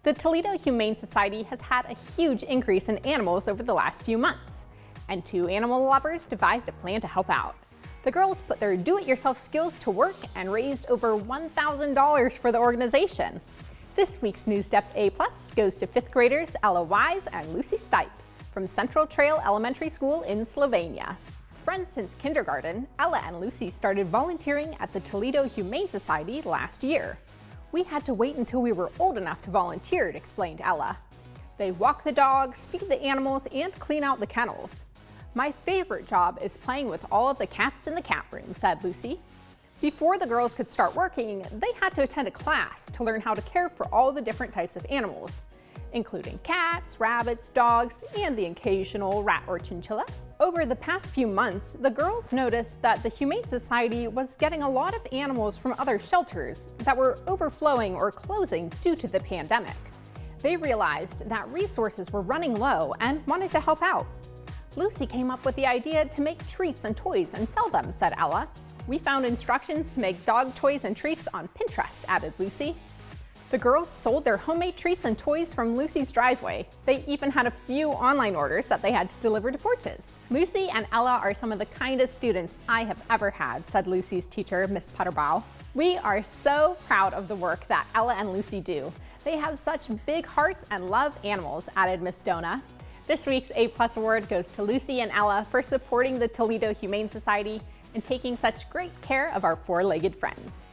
The Toledo Humane Society has had a huge increase in animals over the last few months, and two animal lovers devised a plan to help out. The girls put their do-it-yourself skills to work and raised over $1,000 for the organization. This week's NewsDepth A+ goes to 5th graders Ella Weisz and Lucy Stipe from Central Trail Elementary School in Sylvania. Friends since kindergarten, Ella and Lucy started volunteering at the Toledo Humane Society last year. "We had to wait until we were old enough to volunteer," explained Ella. "They walk the dogs, feed the animals, and clean out the kennels. My favorite job is playing with all of the cats in the cat room," said Lucy. Before the girls could start working, they had to attend a class to learn how to care for all the different types of animals, including cats, rabbits, dogs, and the occasional rat or chinchilla. Over the past few months, the girls noticed that the Humane Society was getting a lot of animals from other shelters that were overflowing or closing due to the pandemic. They realized that resources were running low and wanted to help out. "Lucy came up with the idea to make treats and toys and sell them," said Ella. "We found instructions to make dog toys and treats on Pinterest," added Lucy. The girls sold their homemade treats and toys from Lucy's driveway. They even had a few online orders that they had to deliver to porches. "Lucy and Ella are some of the kindest students I have ever had," said Lucy's teacher, Miss Putterbaugh. "We are so proud of the work that Ella and Lucy do. They have such big hearts and love animals," added Miss Dona. This week's A+ award goes to Lucy and Ella for supporting the Toledo Humane Society and taking such great care of our four-legged friends.